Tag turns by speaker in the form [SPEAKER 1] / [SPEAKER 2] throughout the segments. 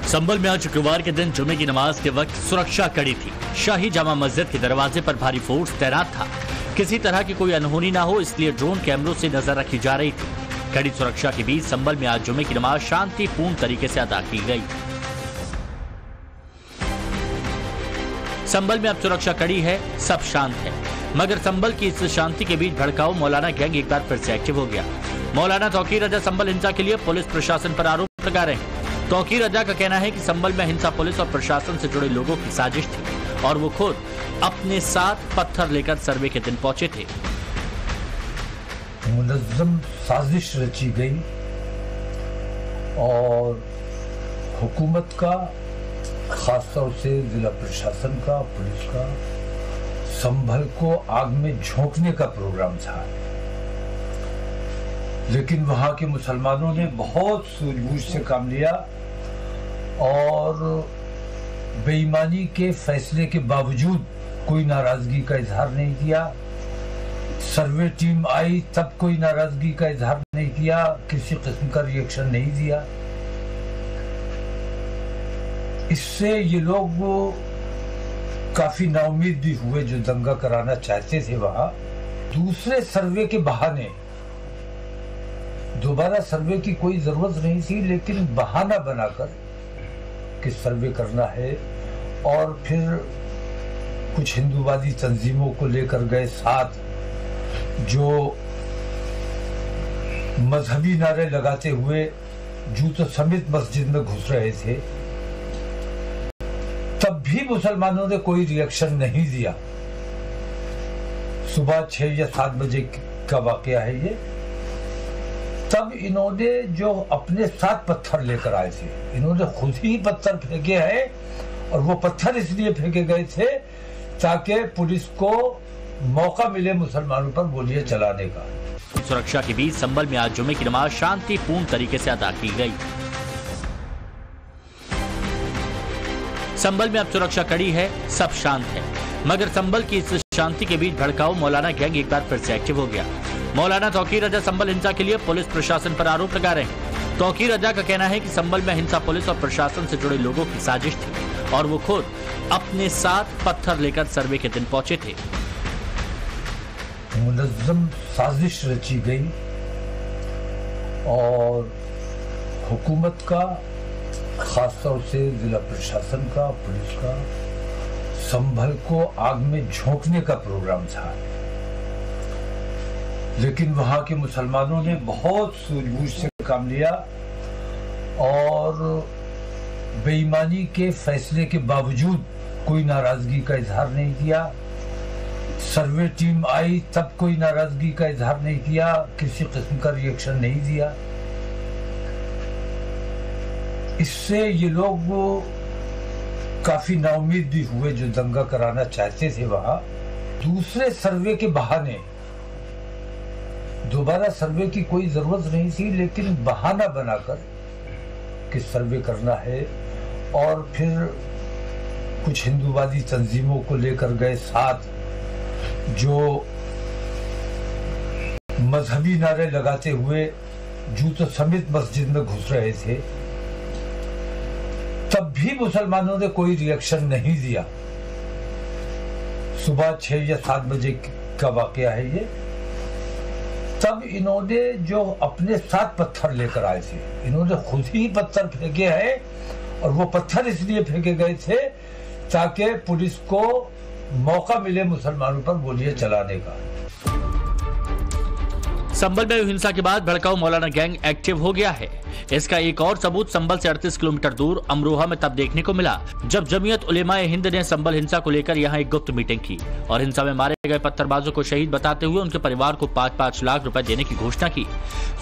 [SPEAKER 1] संभल में आज शुक्रवार के दिन जुमे की नमाज के वक्त सुरक्षा कड़ी थी। शाही जामा मस्जिद के दरवाजे पर भारी फोर्स तैनात था। किसी तरह की कोई अनहोनी ना हो इसलिए ड्रोन कैमरों से नजर रखी जा रही थी। कड़ी सुरक्षा के बीच संभल में आज जुमे की नमाज शांतिपूर्ण तरीके से अदा की गई। संभल में अब सुरक्षा कड़ी है, सब शांत है, मगर संभल की इस शांति के बीच भड़काऊ मौलाना गैंग एक बार फिर से एक्टिव हो गया। मौलाना तौकीर रजा संभल हिंसा के लिए पुलिस प्रशासन पर आरोप लगा रहे हैं। तौकीर रजा का कहना है कि संभल में हिंसा पुलिस और प्रशासन से जुड़े लोगों की साजिश थी और वो खुद अपने साथ पत्थर लेकर सर्वे के दिन पहुंचे थे।
[SPEAKER 2] मुनज़्ज़म साजिश रची गई और हुकूमत का, खास तौर से जिला प्रशासन का, पुलिस का, संभल को आग में झोंकने का प्रोग्राम था। लेकिन वहां के मुसलमानों ने बहुत सूझबूझ से काम लिया और बेईमानी के फैसले के बावजूद कोई नाराजगी का इजहार नहीं किया। सर्वे टीम आई तब कोई नाराजगी का इजहार नहीं किया, किसी किस्म का रिएक्शन नहीं दिया। इससे ये लोग काफी नाउम्मीद भी हुए जो दंगा कराना चाहते थे। वहां दूसरे सर्वे के बहाने, दोबारा सर्वे की कोई जरूरत नहीं थी, लेकिन बहाना बनाकर कि सर्वे करना है और फिर कुछ हिंदूवादी तंजीमों को लेकर गए साथ, जो मजहबी नारे लगाते हुए जूतों समेत मस्जिद में घुस रहे थे। तब भी मुसलमानों ने कोई रिएक्शन नहीं दिया। सुबह 6 या 7 बजे का वाकया है ये। तब इन्होंने जो अपने साथ पत्थर लेकर आए थे, इन्होंने खुद ही पत्थर फेंके हैं और वो पत्थर इसलिए फेंके गए थे ताकि पुलिस को मौका मिले मुसलमानों पर गोलियां चलाने का।
[SPEAKER 1] सुरक्षा के बीच संभल में आज जुमे की नमाज शांतिपूर्ण तरीके से अदा की गई। संभल में अब सुरक्षा कड़ी है, सब शांत है, मगर संभल की इस शांति के बीच भड़काऊ मौलाना गैंग एक बार फिर से एक्टिव हो गया। मौलाना तौकीर रजा संभल हिंसा के लिए पुलिस प्रशासन पर आरोप लगा रहे हैं। तौकीर रजा का कहना है कि संभल में हिंसा पुलिस और प्रशासन से जुड़े लोगों की साजिश थी और वो खुद अपने साथ पत्थर लेकर सर्वे के दिन पहुंचे थे।
[SPEAKER 2] मुनज़्ज़म साजिश रची गई और हुकूमत का, खास तौर से जिला प्रशासन का, पुलिस का, संभल को आग में झोंकने का प्रोग्राम था। लेकिन वहां के मुसलमानों ने बहुत सूझबूझ से काम लिया और बेईमानी के फैसले के बावजूद कोई नाराजगी का इजहार नहीं किया। सर्वे टीम आई तब कोई नाराजगी का इजहार नहीं किया, किसी किस्म का रिएक्शन नहीं दिया। इससे ये लोग काफी नाउम्मीद भी हुए जो दंगा कराना चाहते थे। वहां दूसरे सर्वे के बहाने, दोबारा सर्वे की कोई जरूरत नहीं थी, लेकिन बहाना बनाकर कि सर्वे करना है और फिर कुछ हिंदूवादी तंजीमों को लेकर गए साथ, जो मजहबी नारे लगाते हुए जूतों समेत मस्जिद में घुस रहे थे। तब भी मुसलमानों ने कोई रिएक्शन नहीं दिया। सुबह 6 या 7 बजे का वाकया है ये। तब इन्होंने जो अपने साथ पत्थर लेकर आए थे, इन्होंने खुद ही पत्थर फेंके हैं और वो पत्थर इसलिए फेंके गए थे ताकि पुलिस को मौका मिले मुसलमानों पर गोलियां चलाने का।
[SPEAKER 1] संभल में हिंसा के बाद भड़काऊ मौलाना गैंग एक्टिव हो गया है। इसका एक और सबूत संभल से 38 किलोमीटर दूर अमरोहा में तब देखने को मिला जब जमीयत उलेमाए हिंद ने संभल हिंसा को लेकर यहां एक गुप्त मीटिंग की और हिंसा में मारे गए पत्थरबाजों को शहीद बताते हुए उनके परिवार को 5-5 लाख रुपए देने की घोषणा की।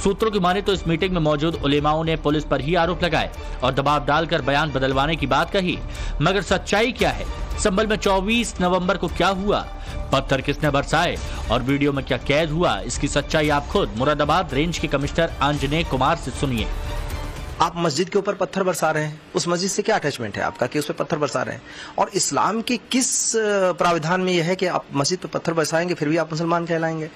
[SPEAKER 1] सूत्रों की माने तो इस मीटिंग में मौजूद उलेमाओं ने पुलिस पर ही आरोप लगाए और दबाव डालकर बयान बदलवाने की बात कही। मगर सच्चाई क्या है? संभल में 24 नवंबर को क्या हुआ? पत्थर किसने बरसाए और वीडियो में क्या कैद हुआ? इसकी सच्चाई आप खुद मुरादाबाद रेंज के कमिश्नर आंजनेय कुमार से सुनिए।
[SPEAKER 3] आप मस्जिद के ऊपर पत्थर बरसा रहे हैं, उस मस्जिद से क्या अटैचमेंट है आपका कि उस पर पत्थर बरसा रहे हैं? और इस्लाम के किस प्राविधान में यह है कि आप मस्जिद पर पत्थर बरसाएंगे फिर भी आप मुसलमान कहलाएंगे?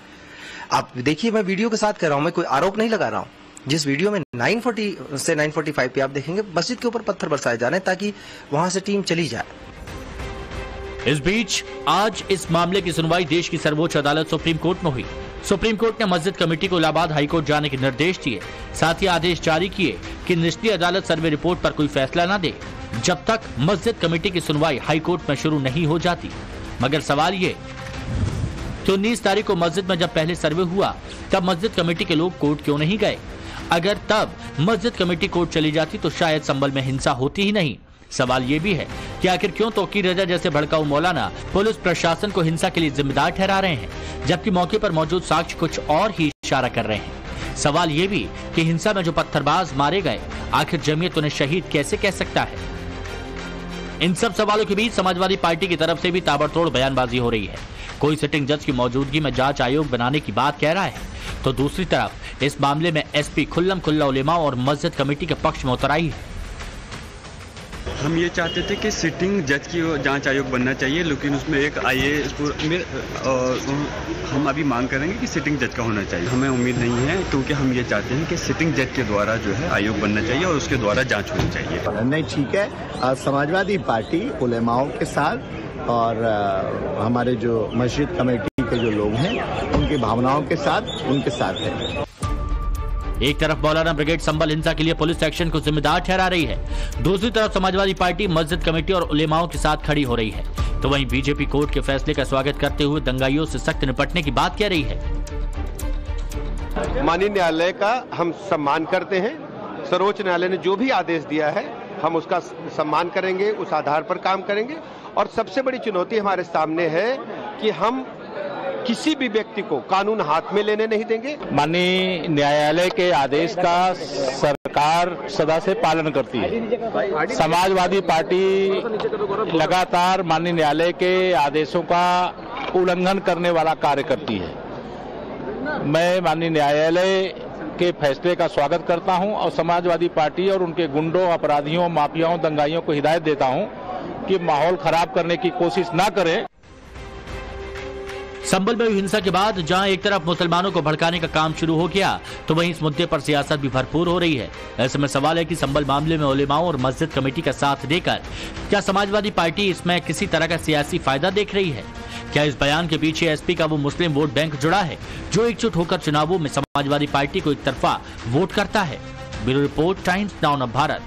[SPEAKER 3] आप देखिए, मैं वीडियो के साथ कह रहा हूं, मैं कोई आरोप नहीं लगा रहा हूं। जिस वीडियो में 940 से 945 पे आप देखेंगे मस्जिद के ऊपर पत्थर बरसाए जा रहे हैं ताकि वहां से टीम चली जाए।
[SPEAKER 1] इस बीच आज इस मामले की सुनवाई देश की सर्वोच्च अदालत सुप्रीम कोर्ट में हुई। सुप्रीम कोर्ट ने मस्जिद कमेटी को इलाहाबाद हाईकोर्ट जाने के निर्देश दिए, साथ ही आदेश जारी किए कि निचली अदालत सर्वे रिपोर्ट पर कोई फैसला न दे जब तक मस्जिद कमेटी की सुनवाई हाईकोर्ट में शुरू नहीं हो जाती। मगर सवाल ये कि 19 तारीख को मस्जिद में जब पहले सर्वे हुआ तब मस्जिद कमेटी के लोग कोर्ट क्यों नहीं गए? अगर तब मस्जिद कमेटी कोर्ट चली जाती तो शायद संभल में हिंसा होती ही नहीं। सवाल ये भी है कि आखिर क्यों तौकीर रजा जैसे भड़काऊ मौलाना पुलिस प्रशासन को हिंसा के लिए जिम्मेदार ठहरा रहे हैं, जबकि मौके पर मौजूद साक्ष्य कुछ और ही इशारा कर रहे हैं। सवाल ये भी कि हिंसा में जो पत्थरबाज मारे गए, आखिर जमीयत उन्हें शहीद कैसे कह सकता है? इन सब सवालों के बीच समाजवादी पार्टी की तरफ से भी ताबड़तोड़ बयानबाजी हो रही है। कोई सिटिंग जज की मौजूदगी में जांच आयोग बनाने की बात कह रहा है, तो दूसरी तरफ इस मामले में एसपी खुल्लम खुल्ला उलेमा और मस्जिद कमेटी के पक्ष में उतर आई है।
[SPEAKER 4] हम ये चाहते थे कि सिटिंग जज की जांच आयोग बनना चाहिए, लेकिन उसमें एक आईएएस हम अभी मांग करेंगे कि सिटिंग जज का होना चाहिए। हमें उम्मीद नहीं है, क्योंकि हम ये चाहते हैं कि सिटिंग जज के द्वारा जो है आयोग बनना चाहिए और उसके द्वारा जांच होनी चाहिए।
[SPEAKER 5] नहीं, ठीक है। समाजवादी पार्टी उलेमाओं के साथ और हमारे जो मस्जिद कमेटी के जो लोग हैं उनकी भावनाओं के साथ उनके साथ है।
[SPEAKER 1] एक तरफ मौलाना ब्रिगेड संभल हिंसा के लिए पुलिस एक्शन को जिम्मेदार ठहरा रही है, दूसरी तरफ समाजवादी पार्टी मस्जिद कमेटी और उलेमाओं के साथ खड़ी हो रही है। तो वहीं बीजेपी कोर्ट के फैसले का स्वागत करते हुए दंगाइयों से सख्त निपटने की बात कह रही है।
[SPEAKER 6] माननीय न्यायालय का हम सम्मान करते हैं। सर्वोच्च न्यायालय ने जो भी आदेश दिया है हम उसका सम्मान करेंगे, उस आधार पर काम करेंगे। और सबसे बड़ी चुनौती हमारे सामने है कि हम किसी भी व्यक्ति को कानून हाथ में लेने नहीं देंगे।
[SPEAKER 7] माननीय न्यायालय के आदेश का सरकार सदा से पालन करती है। समाजवादी पार्टी लगातार माननीय न्यायालय के आदेशों का उल्लंघन करने वाला कार्य करती है। मैं माननीय न्यायालय के फैसले का स्वागत करता हूं और समाजवादी पार्टी और उनके गुंडों, अपराधियों, माफियाओं, दंगाइयों को हिदायत देता हूं कि माहौल खराब करने की कोशिश न करें।
[SPEAKER 1] संभल में हुई हिंसा के बाद जहां एक तरफ मुसलमानों को भड़काने का काम शुरू हो गया, तो वहीं इस मुद्दे पर सियासत भी भरपूर हो रही है। ऐसे में सवाल है कि संभल मामले में उलेमाओं और मस्जिद कमेटी का साथ देकर क्या समाजवादी पार्टी इसमें किसी तरह का सियासी फायदा देख रही है? क्या इस बयान के पीछे एसपी का वो मुस्लिम वोट बैंक जुड़ा है जो एकजुट होकर चुनावों में समाजवादी पार्टी को एक तरफा वोट करता है? Bureau report, times now Bharat.